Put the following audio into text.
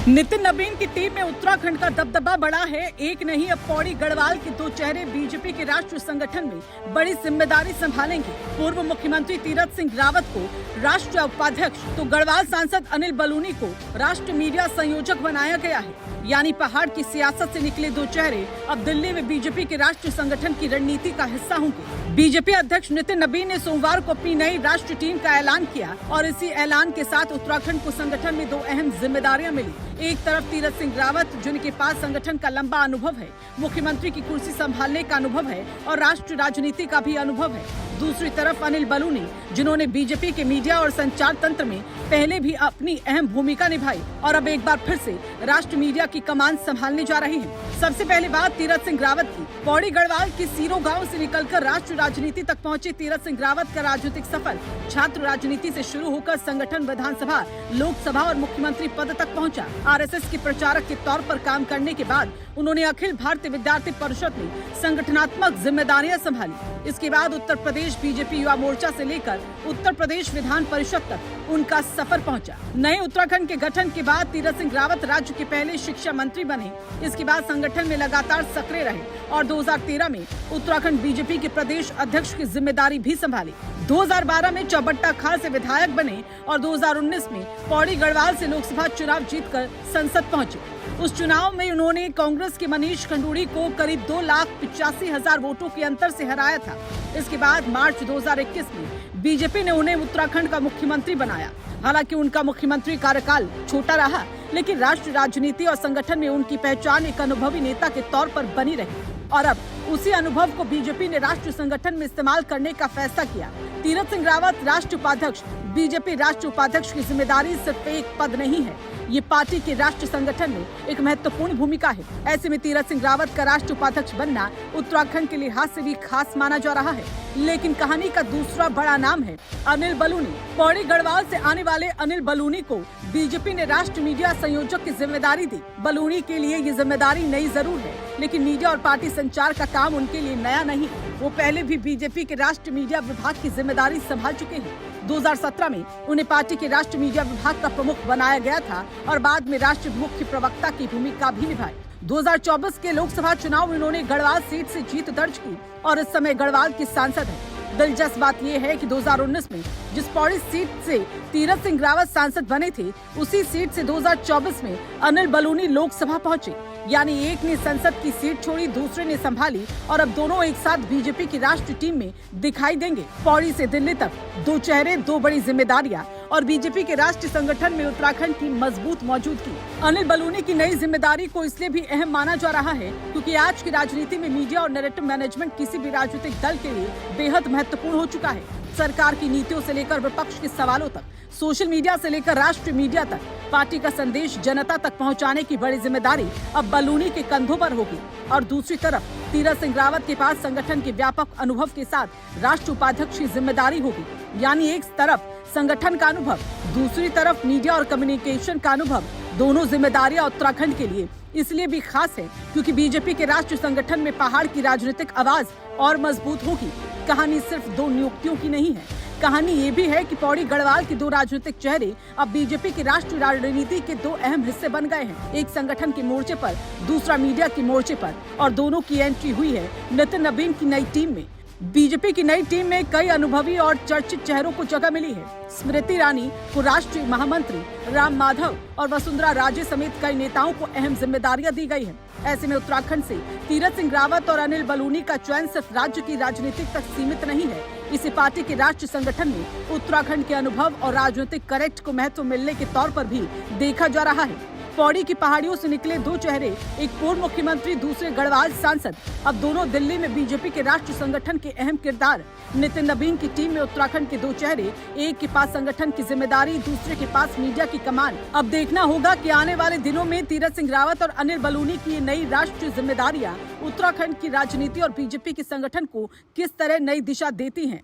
नितिन नबीन की टीम में उत्तराखंड का दबदबा बढ़ा है। एक नहीं, अब पौड़ी गढ़वाल के दो चेहरे बीजेपी के राष्ट्रीय संगठन में बड़ी जिम्मेदारी संभालेंगे। पूर्व मुख्यमंत्री तीरथ सिंह रावत को राष्ट्रीय उपाध्यक्ष तो गढ़वाल सांसद अनिल बलूनी को राष्ट्रीय मीडिया संयोजक बनाया गया है। यानी पहाड़ की सियासत से निकले दो चेहरे अब दिल्ली में बीजेपी के राष्ट्रीय संगठन की रणनीति का हिस्सा होंगे। बीजेपी अध्यक्ष नितिन नबीन ने सोमवार को अपनी नई राष्ट्रीय टीम का ऐलान किया और इसी ऐलान के साथ उत्तराखंड को संगठन में दो अहम जिम्मेदारियां मिली। एक तरफ तीरथ सिंह रावत, जिनके पास संगठन का लंबा अनुभव है, मुख्यमंत्री की कुर्सी संभालने का अनुभव है और राष्ट्रीय राजनीति का भी अनुभव है। दूसरी तरफ अनिल बलूनी, जिन्होंने बीजेपी के मीडिया और संचार तंत्र में पहले भी अपनी अहम भूमिका निभाई और अब एक बार फिर से राष्ट्रीय मीडिया की कमान संभालने जा रहे हैं। सबसे पहले बात तीरथ सिंह रावत की। पौड़ी गढ़वाल के सीरो गांव से निकलकर राष्ट्रीय राजनीति तक पहुंचे तीरथ सिंह रावत का राजनीतिक सफर छात्र राजनीति से शुरू होकर संगठन, विधानसभा, लोकसभा और मुख्यमंत्री पद तक पहुंचा। आरएसएस के प्रचारक के तौर पर काम करने के बाद उन्होंने अखिल भारतीय विद्यार्थी परिषद में संगठनात्मक जिम्मेदारियां संभाली। इसके बाद उत्तर प्रदेश बीजेपी युवा मोर्चा से लेकर उत्तर प्रदेश विधान परिषद तक उनका सफर पहुंचा। नए उत्तराखंड के गठन के बाद तीरथ सिंह रावत राज्य के पहले शिक्षा मंत्री बने। इसके बाद संगठन में लगातार सक्रिय रहे और 2013 में उत्तराखंड बीजेपी के प्रदेश अध्यक्ष की जिम्मेदारी भी संभाली। 2012 में चौबट्टा खाल से विधायक बने और 2019 में पौड़ी गढ़वाल से लोकसभा चुनाव जीतकर संसद पहुंचे। उस चुनाव में उन्होंने कांग्रेस के मनीष खंडूड़ी को करीब 2,85,000 वोटों के अंतर से हराया था। इसके बाद मार्च 2021 में बीजेपी ने उन्हें उत्तराखंड का मुख्यमंत्री बनाया। हालांकि उनका मुख्यमंत्री कार्यकाल छोटा रहा, लेकिन राष्ट्रीय राजनीति और संगठन में उनकी पहचान एक अनुभवी नेता के तौर पर बनी रही और अब उसी अनुभव को बीजेपी ने राष्ट्रीय संगठन में इस्तेमाल करने का फैसला किया। तीरथ सिंह रावत राष्ट्रीय उपाध्यक्ष। बीजेपी राष्ट्रीय उपाध्यक्ष की जिम्मेदारी सिर्फ एक पद नहीं है, ये पार्टी के राष्ट्रीय संगठन में एक महत्वपूर्ण भूमिका है। ऐसे में तीरथ सिंह रावत का राष्ट्रीय उपाध्यक्ष बनना उत्तराखंड के लिहाज से भी खास माना जा रहा है। लेकिन कहानी का दूसरा बड़ा नाम है अनिल बलूनी। पौड़ी गढ़वाल से आने वाले अनिल बलूनी को बीजेपी ने राष्ट्रीय मीडिया संयोजक की जिम्मेदारी दी। बलूनी के लिए ये जिम्मेदारी नई जरूर है, लेकिन मीडिया और पार्टी संचार का काम उनके लिए नया नहीं। वो पहले भी बीजेपी के राष्ट्रीय मीडिया विभाग की जिम्मेदारी संभाल चुके हैं। 2017 में उन्हें पार्टी के राष्ट्रीय मीडिया विभाग का प्रमुख बनाया गया था और बाद में राष्ट्रीय मुख्य प्रवक्ता की भूमिका भी निभाई। 2024 के लोकसभा चुनाव में उन्होंने गढ़वाल सीट से जीत दर्ज की और इस समय गढ़वाल के सांसद हैं। दिलचस्प बात यह है कि 2019 में जिस पौड़ी सीट से तीरथ सिंह रावत सांसद बने थे, उसी सीट से 2024 में अनिल बलूनी लोकसभा पहुंचे। यानी एक ने संसद की सीट छोड़ी, दूसरे ने संभाली और अब दोनों एक साथ बीजेपी की राष्ट्रीय टीम में दिखाई देंगे। पौड़ी से दिल्ली तक दो चेहरे, दो बड़ी जिम्मेदारियां और बीजेपी के राष्ट्रीय संगठन में उत्तराखंड की मजबूत मौजूदगी। अनिल बलूनी की नई जिम्मेदारी को इसलिए भी अहम माना जा रहा है क्योंकि आज की राजनीति में मीडिया और नैरेटिव मैनेजमेंट किसी भी राजनीतिक दल के लिए बेहद महत्वपूर्ण हो चुका है। सरकार की नीतियों से लेकर विपक्ष के सवालों तक, सोशल मीडिया से लेकर राष्ट्रीय मीडिया तक पार्टी का संदेश जनता तक पहुंचाने की बड़ी जिम्मेदारी अब बलूनी के कंधों पर होगी। और दूसरी तरफ तीरथ सिंह रावत के पास संगठन के व्यापक अनुभव के साथ राष्ट्रीय उपाध्यक्ष की जिम्मेदारी होगी। यानी एक तरफ संगठन का अनुभव, दूसरी तरफ मीडिया और कम्युनिकेशन का अनुभव। दोनों जिम्मेदारियां उत्तराखंड के लिए इसलिए भी खास है क्योंकि बीजेपी के राष्ट्रीय संगठन में पहाड़ की राजनीतिक आवाज और मजबूत होगी। कहानी सिर्फ दो नियुक्तियों की नहीं है, कहानी ये भी है कि पौड़ी गढ़वाल के दो राजनीतिक चेहरे अब बीजेपी की राष्ट्रीय राजनीति के दो अहम हिस्से बन गए हैं। एक संगठन के मोर्चे पर, दूसरा मीडिया के मोर्चे पर और दोनों की एंट्री हुई है नितिन नबीन की नई टीम में। बीजेपी की नई टीम में कई अनुभवी और चर्चित चेहरों को जगह मिली है। स्मृति ईरानी को राष्ट्रीय महामंत्री, राम माधव और वसुंधरा राजे समेत कई नेताओं को अहम जिम्मेदारियां दी गई है। ऐसे में उत्तराखंड से तीरथ सिंह रावत और अनिल बलूनी का चयन सिर्फ राज्य की राजनीति तक सीमित नहीं है, इसे पार्टी के राष्ट्रीय संगठन में उत्तराखंड के अनुभव और राजनीतिक करेक्ट को महत्व मिलने के तौर पर भी देखा जा रहा है। पौड़ी की पहाड़ियों से निकले दो चेहरे, एक पूर्व मुख्यमंत्री, दूसरे गढ़वाल सांसद, अब दोनों दिल्ली में बीजेपी के राष्ट्रीय संगठन के अहम किरदार। नितिन नबीन की टीम में उत्तराखंड के दो चेहरे, एक के पास संगठन की जिम्मेदारी, दूसरे के पास मीडिया की कमान। अब देखना होगा कि आने वाले दिनों में तीरथ सिंह रावत और अनिल बलूनी की ये नई राष्ट्रीय जिम्मेदारियां उत्तराखंड की राजनीति और बीजेपी के संगठन को किस तरह नई दिशा देती हैं।